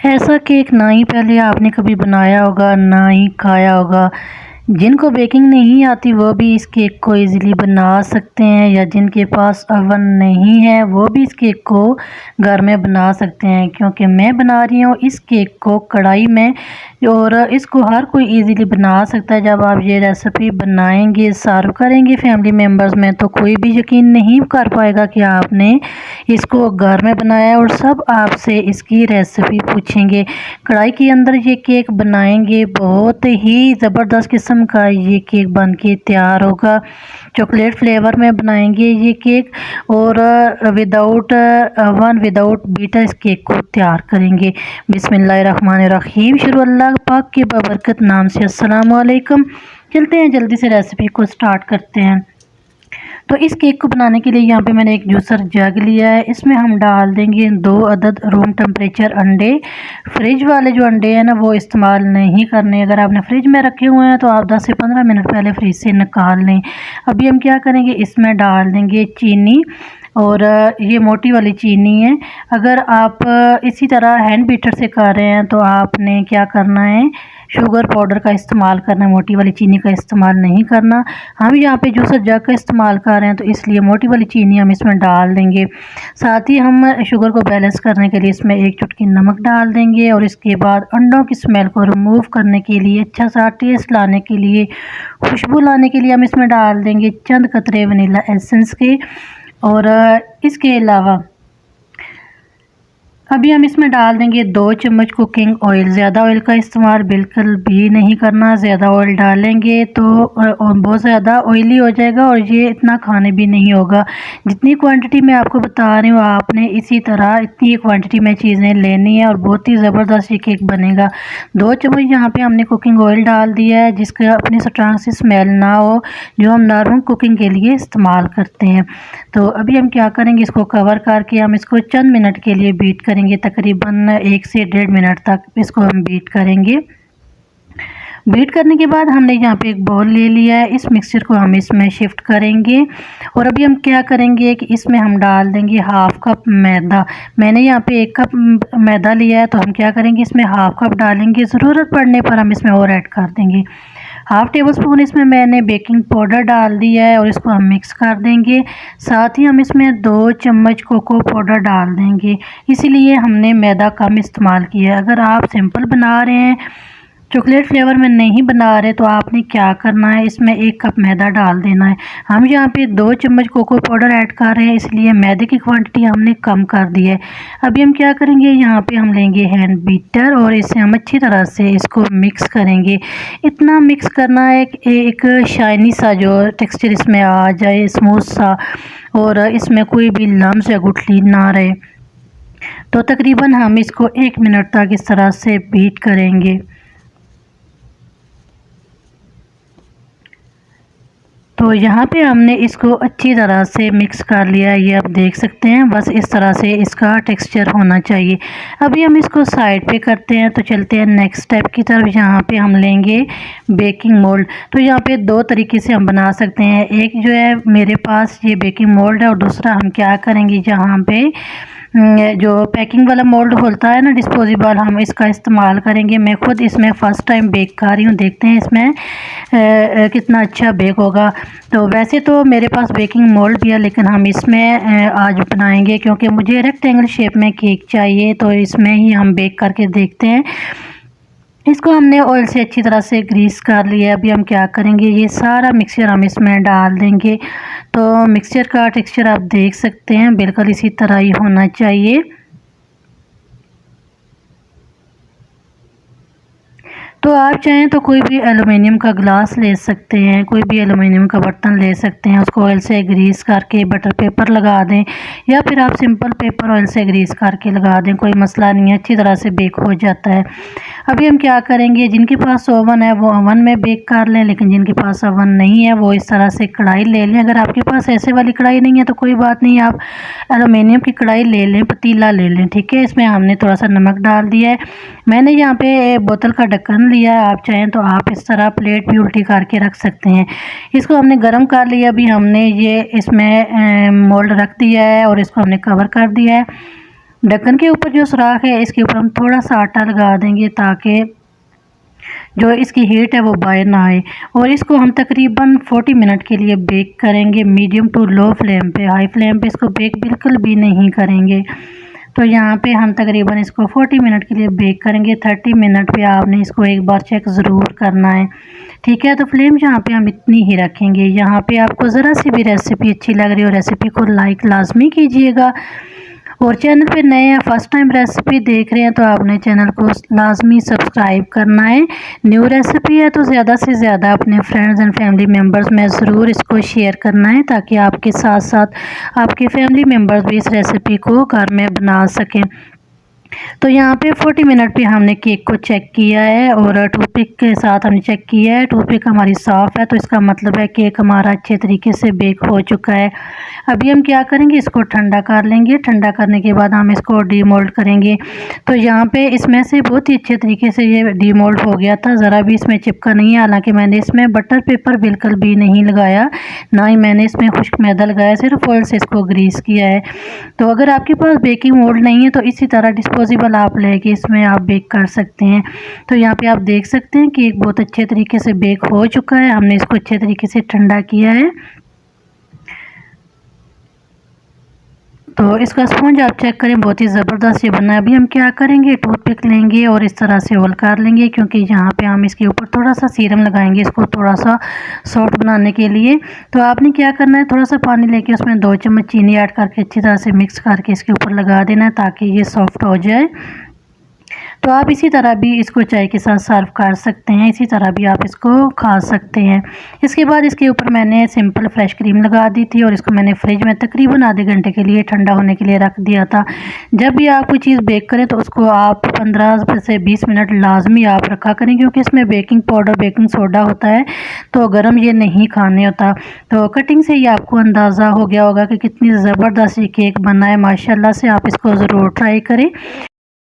ऐसा केक ना ही पहले आपने कभी बनाया होगा, ना ही खाया होगा। जिनको बेकिंग नहीं आती वो भी इस केक को इजीली बना सकते हैं, या जिनके पास ओवन नहीं है वो भी इस केक को घर में बना सकते हैं। क्योंकि मैं बना रही हूँ इस केक को कढ़ाई में, और इसको हर कोई इजीली बना सकता है। जब आप ये रेसिपी बनाएंगे, सर्व करेंगे फैमिली मेम्बर्स में, तो कोई भी यकीन नहीं कर पाएगा कि आपने इसको घर में बनाया है, और सब आपसे इसकी रेसिपी पूछेंगे। कढ़ाई के अंदर ये केक बनाएंगे, बहुत ही ज़बरदस्त किस्म का ये केक बन के तैयार होगा। चॉकलेट फ्लेवर में बनाएंगे ये केक, और विदाउट ओवन, विदाउट बीटर इस केक को तैयार करेंगे। बिस्मिल्लाहिर्रहमानिर्रहीम। शुरू अल्लाह पाक के बबरकत नाम से। अस्सलाम वालेकुम। चलते हैं जल्दी से रेसिपी को स्टार्ट करते हैं। तो इस केक को बनाने के लिए यहाँ पे मैंने एक जूसर जग लिया है। इसमें हम डाल देंगे 2 अदद रूम टेम्परेचर अंडे। फ्रिज वाले जो अंडे हैं ना वो इस्तेमाल नहीं करने। अगर आपने फ्रिज में रखे हुए हैं तो आप 10 से 15 मिनट पहले फ्रिज से निकाल लें। अभी हम क्या करेंगे, इसमें डाल देंगे चीनी, और ये मोटी वाली चीनी है। अगर आप इसी तरह हैंड बीटर से कर रहे हैं तो आपने क्या करना है, शुगर पाउडर का इस्तेमाल करना है, मोटी वाली चीनी का इस्तेमाल नहीं करना। हम यहाँ पे जूसर जग का इस्तेमाल कर रहे हैं तो इसलिए मोटी वाली चीनी हम इसमें डाल देंगे। साथ ही हम शुगर को बैलेंस करने के लिए इसमें 1 चुटकी नमक डाल देंगे, और इसके बाद अंडों की स्मेल को रिमूव करने के लिए, अच्छा सा टेस्ट लाने के लिए, खुशबू लाने के लिए हम इसमें डाल देंगे चंद कतरे वनीला एसेंस के। और इसके अलावा अभी हम इसमें डाल देंगे 2 चम्मच कुकिंग ऑयल। ज़्यादा ऑयल का इस्तेमाल बिल्कुल भी नहीं करना। ज़्यादा ऑयल डालेंगे तो बहुत ज़्यादा ऑयली हो जाएगा और ये इतना खाने भी नहीं होगा। जितनी क्वांटिटी मैं आपको बता रही हूँ आपने इसी तरह इतनी क्वांटिटी में चीज़ें लेनी है, और बहुत ही ज़बरदस्त ये केक बनेगा। 2 चम्मच यहाँ पे हमने कुकिंग ऑयल डाल दिया है, जिसका अपनी स्ट्रांग सी स्मेल ना हो, जो हम नॉर्मल कुकिंग के लिए इस्तेमाल करते हैं। तो अभी हम क्या करेंगे, इसको कवर करके हम इसको चंद मिनट के लिए बीट करेंगे। तकरीबन 1 से 1.5 मिनट तक इसको हम बीट करेंगे। बीट करने के बाद हमने यहाँ पे एक बाउल ले लिया है, इस मिक्सचर को हम इसमें शिफ्ट करेंगे। और अभी हम क्या करेंगे कि इसमें हम डाल देंगे 1/2 कप मैदा। मैंने यहाँ पे 1 कप मैदा लिया है, तो हम क्या करेंगे इसमें 1/2 कप डालेंगे। ज़रूरत पड़ने पर हम इसमें और ऐड कर देंगे। 1/2 टेबल स्पून इसमें मैंने बेकिंग पाउडर डाल दिया है, और इसको हम मिक्स कर देंगे। साथ ही हम इसमें 2 चम्मच कोको पाउडर डाल देंगे, इसीलिए हमने मैदा कम इस्तेमाल किया है। अगर आप सिंपल बना रहे हैं, चॉकलेट फ्लेवर में नहीं बना रहे, तो आपने क्या करना है, इसमें 1 कप मैदा डाल देना है। हम यहाँ पे 2 चम्मच कोको पाउडर ऐड कर रहे हैं, इसलिए मैदे की क्वांटिटी हमने कम कर दी है। अभी हम क्या करेंगे, यहाँ पे हम लेंगे हैंड बीटर, और इससे हम अच्छी तरह से इसको मिक्स करेंगे। इतना मिक्स करना है कि एक शाइनी सा जो टेक्सचर इसमें आ जाए, स्मूथ सा, और इसमें कोई भी लम्स या गुठली ना रहे। तो तकरीबन हम इसको 1 मिनट तक इस तरह से बीट करेंगे। तो यहाँ पे हमने इसको अच्छी तरह से मिक्स कर लिया, ये आप देख सकते हैं। बस इस तरह से इसका टेक्सचर होना चाहिए। अभी हम इसको साइड पे करते हैं, तो चलते हैं नेक्स्ट स्टेप की तरफ। यहाँ पे हम लेंगे बेकिंग मोल्ड। तो यहाँ पे 2 तरीके से हम बना सकते हैं। एक जो है मेरे पास ये बेकिंग मोल्ड है, और दूसरा हम क्या करेंगे, जहाँ पे जो पैकिंग वाला मोल्ड होता है ना डिस्पोजेबल, हम इसका इस्तेमाल करेंगे। मैं खुद इसमें फ़र्स्ट टाइम बेक कर रही हूँ, देखते हैं इसमें कितना अच्छा बेक होगा। तो वैसे तो मेरे पास बेकिंग मोल्ड भी है, लेकिन हम इसमें आज बनाएंगे, क्योंकि मुझे रेक्टेंगल शेप में केक चाहिए। तो इसमें ही हम बेक करके देखते हैं। इसको हमने ऑयल से अच्छी तरह से ग्रीस कर लिया। अभी हम क्या करेंगे, ये सारा मिक्सचर हम इसमें डाल देंगे। तो मिक्सचर का टेक्सचर आप देख सकते हैं, बिल्कुल इसी तरह ही होना चाहिए। तो आप चाहें तो कोई भी एलुमिनियम का ग्लास ले सकते हैं, कोई भी एलुमिनियम का बर्तन ले सकते हैं। उसको ऑयल से ग्रीस करके बटर पेपर लगा दें, या फिर आप सिंपल पेपर ऑयल से ग्रीस करके लगा दें, कोई मसला नहीं है, अच्छी तरह से बेक हो जाता है। अभी हम क्या करेंगे, जिनके पास ओवन है वो ओवन में बेक कर लें, लेकिन जिनके पास ओवन नहीं है वो इस तरह से कढ़ाई ले लें। अगर आपके पास ऐसे वाली कढ़ाई नहीं है तो कोई बात नहीं, आप एलुमिनियम की कढ़ाई ले लें, पतीला ले लें, ठीक है। इसमें हमने थोड़ा सा नमक डाल दिया है। मैंने यहाँ पे बोतल का ढक्कन लिया है, आप चाहें तो आप इस तरह प्लेट भी उल्टी करके रख सकते हैं। इसको हमने गर्म कर लिया। अभी हमने ये इसमें मोल्ड रख दिया है, और इसको हमने कवर कर दिया है। ढक्कन के ऊपर जो सुराख है इसके ऊपर हम थोड़ा सा आटा लगा देंगे ताकि जो इसकी हीट है वो बाहर ना आए। और इसको हम तकरीबन 40 मिनट के लिए बेक करेंगे मीडियम टू लो फ्लेम पे। हाई फ्लेम पे इसको बेक बिल्कुल भी नहीं करेंगे। तो यहाँ पे हम तकरीबन इसको 40 मिनट के लिए बेक करेंगे। 30 मिनट पे आपने इसको एक बार चेक ज़रूर करना है, ठीक है। तो फ्लेम यहाँ पे हम इतनी ही रखेंगे। यहाँ पे आपको ज़रा सी भी रेसिपी अच्छी लग रही हो रेसिपी को लाइक लाजमी कीजिएगा। और चैनल पे नए हैं, फर्स्ट टाइम रेसिपी देख रहे हैं तो आपने चैनल को लाजमी सब्सक्राइब करना है। न्यू रेसिपी है तो ज़्यादा से ज़्यादा अपने फ्रेंड्स एंड फैमिली मेम्बर्स में ज़रूर इसको शेयर करना है ताकि आपके साथ साथ आपके फैमिली मेम्बर्स भी इस रेसिपी को घर में बना सकें। तो यहाँ पे 40 मिनट पे हमने केक को चेक किया है और टूथपिक के साथ हमने चेक किया है। टूथपिक हमारी साफ़ है तो इसका मतलब है केक हमारा अच्छे तरीके से बेक हो चुका है। अभी हम क्या करेंगे, इसको ठंडा कर लेंगे। ठंडा करने के बाद हम इसको डीमोल्ड करेंगे। तो यहाँ पे इसमें से बहुत ही अच्छे तरीके से ये डीमोल्ड हो गया था, ज़रा भी इसमें चिपका नहीं है। हालाँकि मैंने इसमें बटर पेपर बिल्कुल भी नहीं लगाया, ना ही मैंने इसमें खुश्क मैदा लगाया, सिर्फ ऑयल से इसको ग्रीस किया है। तो अगर आपके पास बेकिंग मोल्ड नहीं है तो इसी तरह डिस्पोजेबल आप लेके इसमें आप बेक कर सकते हैं। तो यहाँ पे आप देख सकते हैं कि एक बहुत अच्छे तरीके से बेक हो चुका है। हमने इसको अच्छे तरीके से ठंडा किया है। तो इसका स्पॉन्ज आप चेक करें, बहुत ही ज़बरदस्त ये बना है। अभी हम क्या करेंगे, टूथपिक लेंगे और इस तरह से होल कर लेंगे क्योंकि यहाँ पे हम इसके ऊपर थोड़ा सा सीरम लगाएंगे इसको थोड़ा सा सॉफ्ट बनाने के लिए। तो आपने क्या करना है, थोड़ा सा पानी लेके उसमें 2 चम्मच चीनी ऐड करके अच्छी तरह से मिक्स करके इसके ऊपर लगा देना है ताकि ये सॉफ्ट हो जाए। तो आप इसी तरह भी इसको चाय के साथ सर्व कर सकते हैं, इसी तरह भी आप इसको खा सकते हैं। इसके बाद इसके ऊपर मैंने सिंपल फ्रेश क्रीम लगा दी थी और इसको मैंने फ्रिज में तकरीबन आधे घंटे के लिए ठंडा होने के लिए रख दिया था। जब भी आप कोई चीज़ बेक करें तो उसको आप 15 से 20 मिनट लाजमी आप रखा करें क्योंकि इसमें बेकिंग पाउडर बेकिंग सोडा होता है तो गर्म ये नहीं खाने होता। तो कटिंग से ही आपको अंदाज़ा हो गया होगा कि कितनी ज़बरदस्त ये केक बना है। माशाल्लाह से आप इसको ज़रूर ट्राई करें।